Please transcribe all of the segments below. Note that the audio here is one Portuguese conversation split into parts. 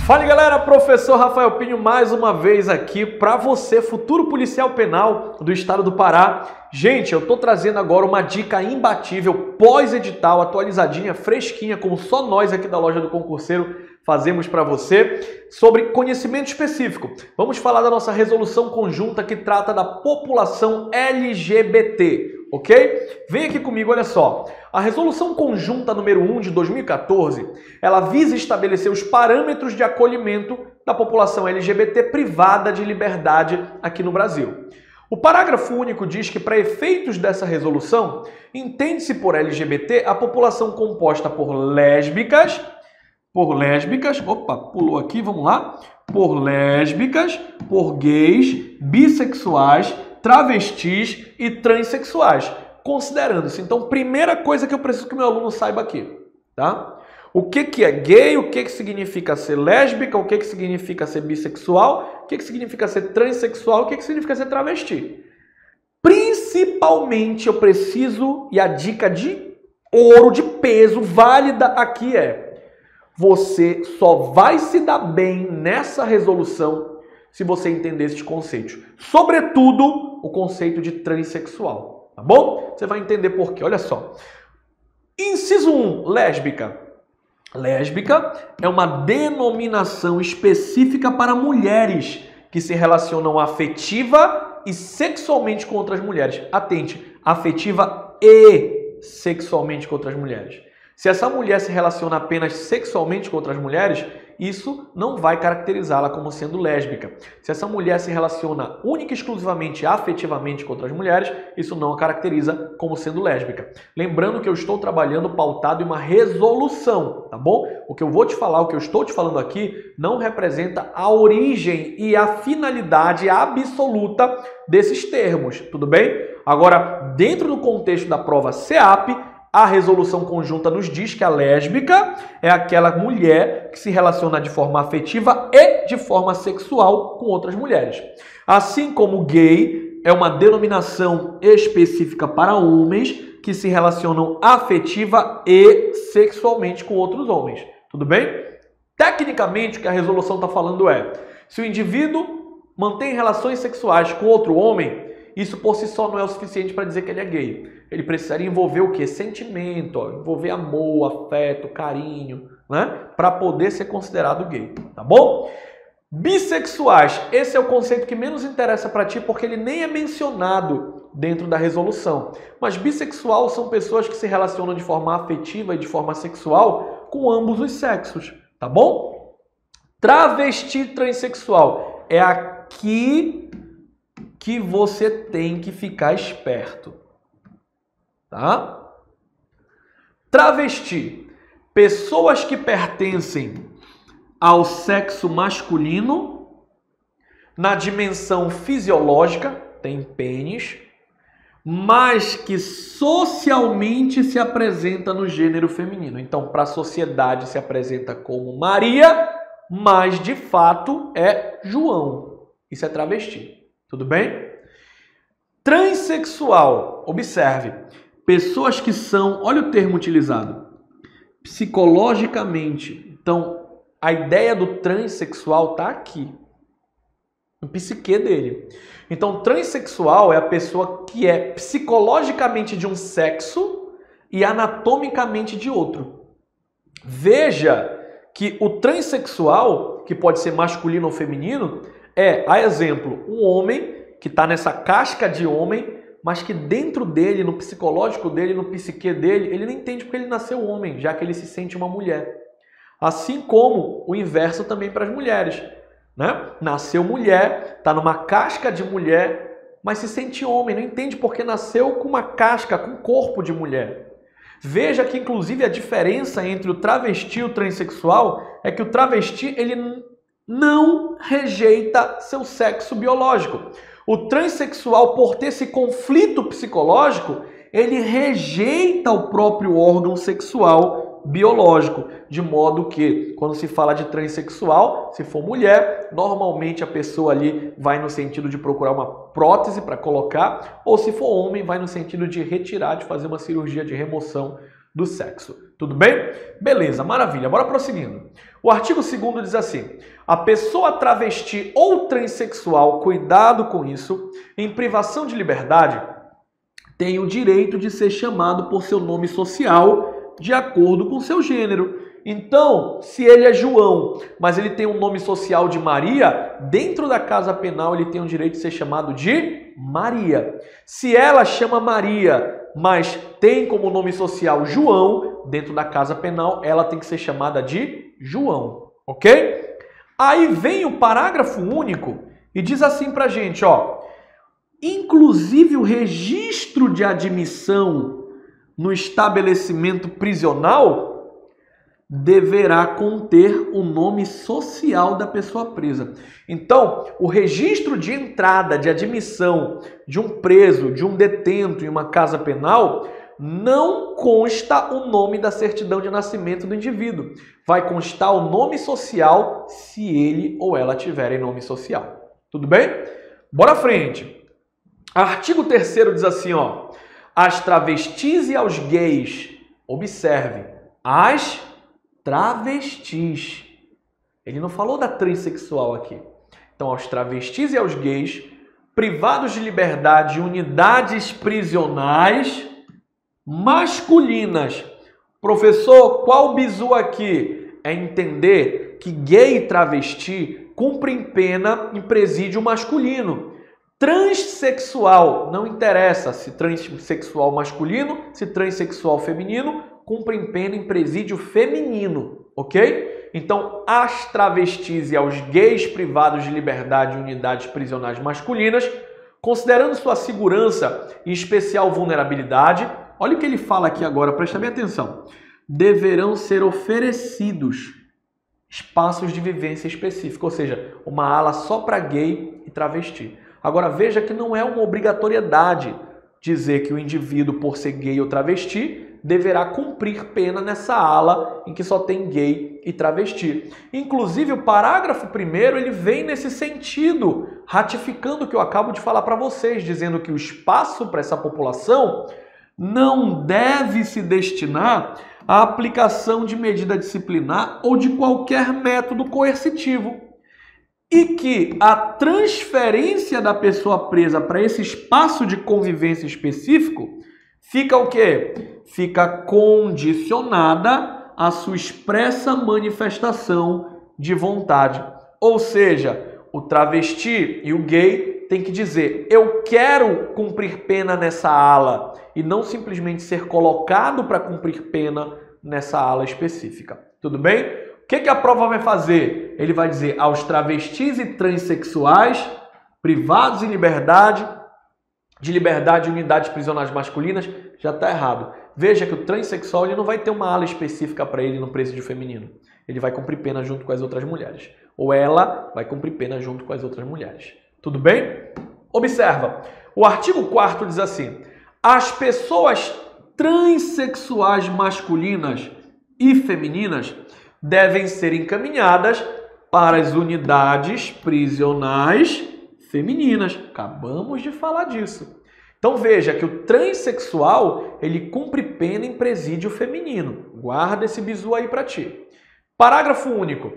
Fala galera, professor Rafael Pinho mais uma vez aqui para você, futuro policial penal do estado do Pará. Gente, eu tô trazendo agora uma dica imbatível, pós-edital, atualizadinha, fresquinha, como só nós aqui da Loja do Concurseiro fazemos para você, sobre conhecimento específico. Vamos falar da nossa resolução conjunta que trata da população LGBT, ok? Vem aqui comigo, olha só. A resolução conjunta número 1 de 2014, ela visa estabelecer os parâmetros de acolhimento da população LGBT privada de liberdade aqui no Brasil. O parágrafo único diz que, para efeitos dessa resolução, entende-se por LGBT a população composta por lésbicas, pulou aqui, vamos lá, por lésbicas, por gays, bissexuais, travestis e transexuais, considerando-se. Então, primeira coisa que eu preciso que o meu aluno saiba aqui, tá? O que é gay, o que significa ser lésbica, o que significa ser bissexual, o que significa ser transexual, o que significa ser travesti. Principalmente eu preciso, e a dica de ouro, de peso, válida aqui é: você só vai se dar bem nessa resolução se você entender esses conceitos. Sobretudo, o conceito de transexual, tá bom? Você vai entender por quê. Olha só. Inciso 1, lésbica. Lésbica é uma denominação específica para mulheres que se relacionam afetiva e sexualmente com outras mulheres. Atente, afetiva e sexualmente com outras mulheres. Se essa mulher se relaciona apenas sexualmente com outras mulheres, isso não vai caracterizá-la como sendo lésbica. Se essa mulher se relaciona única e exclusivamente afetivamente com outras mulheres, isso não a caracteriza como sendo lésbica. Lembrando que eu estou trabalhando pautado em uma resolução, tá bom? O que eu vou te falar, o que eu estou te falando aqui, não representa a origem e a finalidade absoluta desses termos, tudo bem? Agora, dentro do contexto da prova SEAP, a resolução conjunta nos diz que a lésbica é aquela mulher que se relaciona de forma afetiva e de forma sexual com outras mulheres. Assim como gay é uma denominação específica para homens que se relacionam afetiva e sexualmente com outros homens. Tudo bem? Tecnicamente, o que a resolução está falando é: se o indivíduo mantém relações sexuais com outro homem, isso por si só não é o suficiente para dizer que ele é gay. Ele precisaria envolver o quê? Sentimento, envolver amor, afeto, carinho, né? Para poder ser considerado gay, tá bom? Bissexuais, esse é o conceito que menos interessa para ti porque ele nem é mencionado dentro da resolução. Mas bissexual são pessoas que se relacionam de forma afetiva e de forma sexual com ambos os sexos, tá bom? Travesti transexual é aqui que você tem que ficar esperto, tá? Travesti, pessoas que pertencem ao sexo masculino na dimensão fisiológica, tem pênis, mas que socialmente se apresenta no gênero feminino. Então, para a sociedade se apresenta como Maria, mas de fato é João. Isso é travesti. Tudo bem? Transsexual, observe, pessoas que são, olha o termo utilizado, psicologicamente. Então, a ideia do transexual está aqui, no psique dele. Então, transexual é a pessoa que é psicologicamente de um sexo e anatomicamente de outro. Veja que o transexual, que pode ser masculino ou feminino, a exemplo, um homem que está nessa casca de homem, mas que dentro dele, no psicológico dele, no psique dele, ele não entende porque ele nasceu homem, já que ele se sente uma mulher. Assim como o inverso também para as mulheres, né? Nasceu mulher, está numa casca de mulher, mas se sente homem, não entende porque nasceu com uma casca, com corpo de mulher. Veja que, inclusive, a diferença entre o travesti e o transexual é que o travesti, ele não rejeita seu sexo biológico. O transexual, por ter esse conflito psicológico, ele rejeita o próprio órgão sexual biológico, de modo que, quando se fala de transexual, se for mulher, normalmente a pessoa ali vai no sentido de procurar uma prótese para colocar, ou se for homem, vai no sentido de retirar, de fazer uma cirurgia de remoção do sexo. Tudo bem? Beleza, maravilha. Bora prosseguindo. O artigo 2º diz assim: a pessoa travesti ou transexual, cuidado com isso, em privação de liberdade, tem o direito de ser chamado por seu nome social de acordo com seu gênero. Então, se ele é João, mas ele tem um nome social de Maria, dentro da casa penal ele tem o direito de ser chamado de Maria. Se ela chama Maria, mas tem como nome social João, dentro da casa penal ela tem que ser chamada de João, ok? Aí vem o parágrafo único e diz assim pra gente, ó: inclusive o registro de admissão no estabelecimento prisional deverá conter o nome social da pessoa presa. Então, o registro de entrada, de admissão de um preso, de um detento em uma casa penal, não consta o nome da certidão de nascimento do indivíduo. Vai constar o nome social se ele ou ela tiverem nome social. Tudo bem? Bora à frente. Artigo 3º diz assim, ó: as travestis e aos gays, observe, as travestis. Ele não falou da transexual aqui. Então, aos travestis e aos gays, privados de liberdade em unidades prisionais masculinas. Professor, qual o bizu aqui? É entender que gay e travesti cumprem pena em presídio masculino. Transsexual, não interessa se transexual masculino, se transexual feminino, cumprem pena em presídio feminino, ok? Então, as travestis e aos gays privados de liberdade em unidades prisionais masculinas, considerando sua segurança e especial vulnerabilidade, olha o que ele fala aqui agora, presta bem atenção, deverão ser oferecidos espaços de vivência específica, ou seja, uma ala só para gay e travesti. Agora, veja que não é uma obrigatoriedade dizer que o indivíduo, por ser gay ou travesti, deverá cumprir pena nessa ala em que só tem gay e travesti. Inclusive, o parágrafo 1º, ele vem nesse sentido, ratificando o que eu acabo de falar para vocês, dizendo que o espaço para essa população não deve se destinar à aplicação de medida disciplinar ou de qualquer método coercitivo. E que a transferência da pessoa presa para esse espaço de convivência específico fica o quê? Fica condicionada à sua expressa manifestação de vontade. Ou seja, o travesti e o gay tem que dizer: eu quero cumprir pena nessa ala, e não simplesmente ser colocado para cumprir pena nessa ala específica. Tudo bem? O que a prova vai fazer? Ele vai dizer aos travestis e transexuais privados de liberdade em unidades prisionais masculinas, já está errado. Veja que o transexual ele não vai ter uma ala específica para ele no presídio feminino. Ele vai cumprir pena junto com as outras mulheres. Ou ela vai cumprir pena junto com as outras mulheres. Tudo bem? Observa. O artigo 4º diz assim: as pessoas transexuais masculinas e femininas devem ser encaminhadas para as unidades prisionais femininas. Acabamos de falar disso. Então veja que o transexual, ele cumpre pena em presídio feminino. Guarda esse bizu aí para ti. Parágrafo único.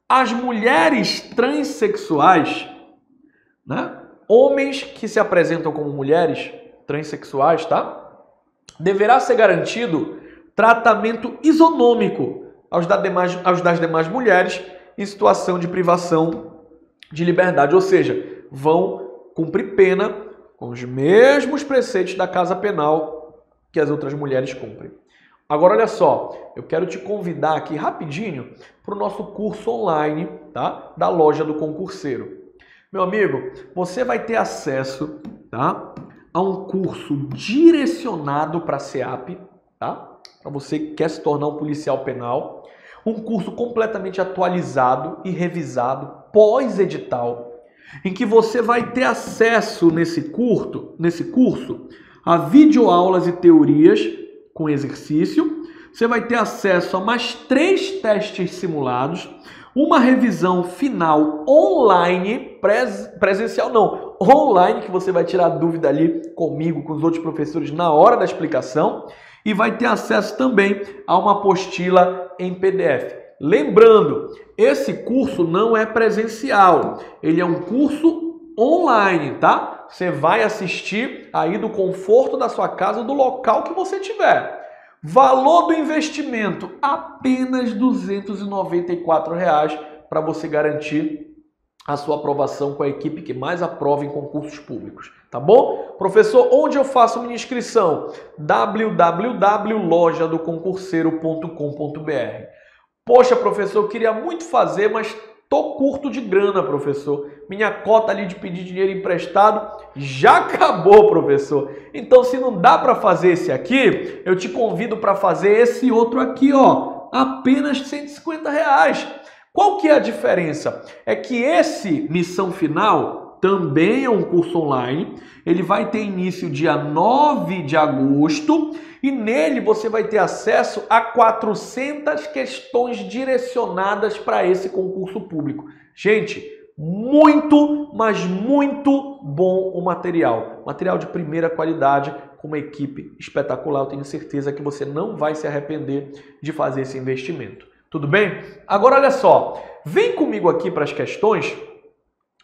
As mulheres transexuais, né? Homens que se apresentam como mulheres transexuais, tá? Deverá ser garantido tratamento isonômico aos das demais mulheres em situação de privação de liberdade, ou seja, vão cumprir pena com os mesmos preceitos da casa penal que as outras mulheres cumprem. Agora, olha só, eu quero te convidar aqui rapidinho para o nosso curso online, tá? Da loja do concurseiro. Meu amigo, você vai ter acesso, tá? A um curso direcionado para a SEAP, tá? Para você que quer se tornar um policial penal. Um curso completamente atualizado e revisado, pós-edital, em que você vai ter acesso nesse curso a videoaulas e teorias com exercício. Você vai ter acesso a mais 3 testes simulados, uma revisão final online, presencial não, online, que você vai tirar dúvida ali comigo, com os outros professores na hora da explicação. e vai ter acesso também a uma apostila em PDF. Lembrando, esse curso não é presencial, ele é um curso online, tá? Você vai assistir aí do conforto da sua casa, do local que você tiver. Valor do investimento, apenas R$ 294 para você garantir a sua aprovação com a equipe que mais aprova em concursos públicos, tá bom? Professor, onde eu faço minha inscrição? www.lojadoconcurseiro.com.br. Poxa, professor, eu queria muito fazer, mas tô curto de grana, professor. Minha cota ali de pedir dinheiro emprestado já acabou, professor. Então, se não dá para fazer esse aqui, eu te convido para fazer esse outro aqui, ó, apenas R$ 150. Qual que é a diferença? É que esse Missão Final também é um curso online. Ele vai ter início dia 9 de agosto e nele você vai ter acesso a 400 questões direcionadas para esse concurso público. Gente, muito, mas muito bom o material. Material de primeira qualidade, com uma equipe espetacular. Eu tenho certeza que você não vai se arrepender de fazer esse investimento. Tudo bem? Agora olha só, vem comigo aqui para as questões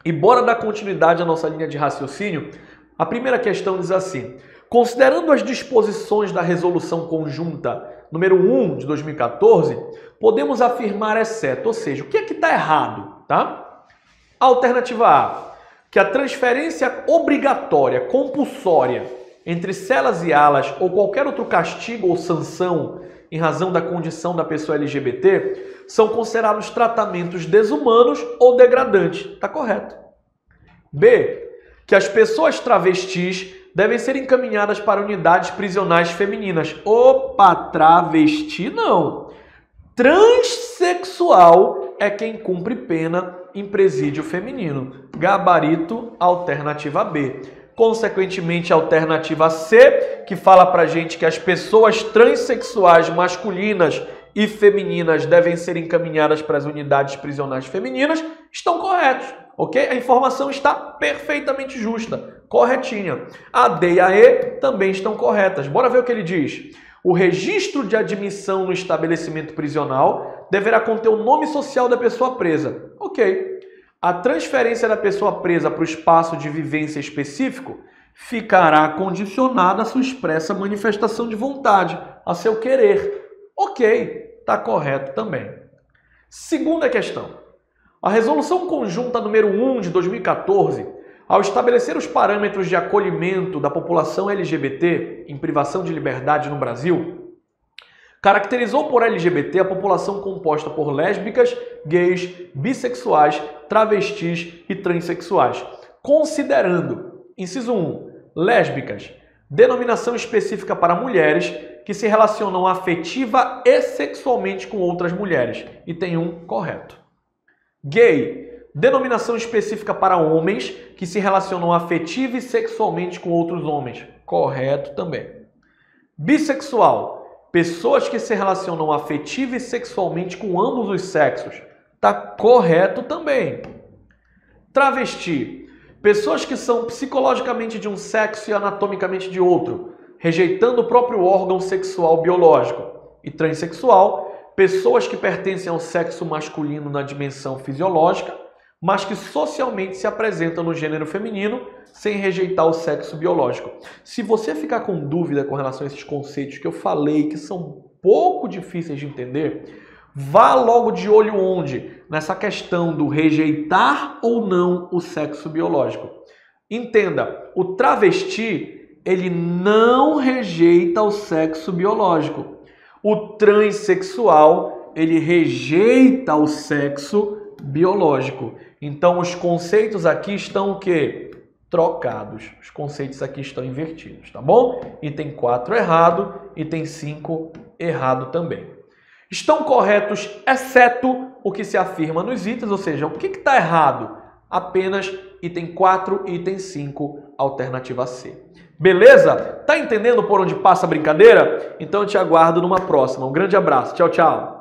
e bora dar continuidade à nossa linha de raciocínio. A primeira questão diz assim: considerando as disposições da Resolução Conjunta número 1 de 2014, podemos afirmar exceto, ou seja, o que é que está errado, tá? Alternativa A, que a transferência obrigatória, compulsória, entre celas e alas ou qualquer outro castigo ou sanção em razão da condição da pessoa LGBT são considerados tratamentos desumanos ou degradantes. Está correto. B, que as pessoas travestis devem ser encaminhadas para unidades prisionais femininas. Opa, travesti não. Transexual é quem cumpre pena em presídio feminino. Gabarito, alternativa B. Consequentemente, a alternativa C, que fala pra gente que as pessoas transexuais masculinas e femininas devem ser encaminhadas para as unidades prisionais femininas, estão corretos, ok? A informação está perfeitamente justa, corretinha. A D e a E também estão corretas. Bora ver o que ele diz. O registro de admissão no estabelecimento prisional deverá conter o nome social da pessoa presa. Ok. A transferência da pessoa presa para o espaço de vivência específico ficará condicionada à sua expressa manifestação de vontade, a seu querer. Ok, está correto também. Segunda questão. A Resolução Conjunta número 1 de 2014, ao estabelecer os parâmetros de acolhimento da população LGBT em privação de liberdade no Brasil, caracterizou por LGBT a população composta por lésbicas, gays, bissexuais, travestis e transexuais. Considerando, inciso 1, lésbicas, denominação específica para mulheres que se relacionam afetiva e sexualmente com outras mulheres. E tem um correto. Gay, denominação específica para homens que se relacionam afetiva e sexualmente com outros homens. Correto também. Bissexual, pessoas que se relacionam afetiva e sexualmente com ambos os sexos. Tá correto também. Travesti, pessoas que são psicologicamente de um sexo e anatomicamente de outro, rejeitando o próprio órgão sexual biológico. E transexual, pessoas que pertencem ao sexo masculino na dimensão fisiológica, mas que socialmente se apresentam no gênero feminino sem rejeitar o sexo biológico. Se você ficar com dúvida com relação a esses conceitos que eu falei, que são um pouco difíceis de entender, vá logo de olho onde? Nessa questão do rejeitar ou não o sexo biológico. Entenda, o travesti, ele não rejeita o sexo biológico. O transexual, ele rejeita o sexo biológico. Então, os conceitos aqui estão o quê? Trocados. Os conceitos aqui estão invertidos, tá bom? Item 4 errado, item 5 errado também. Estão corretos, exceto o que se afirma nos itens, ou seja, o que está errado? Apenas item 4 e item 5, alternativa C. Beleza? Tá entendendo por onde passa a brincadeira? Então eu te aguardo numa próxima. Um grande abraço. Tchau, tchau.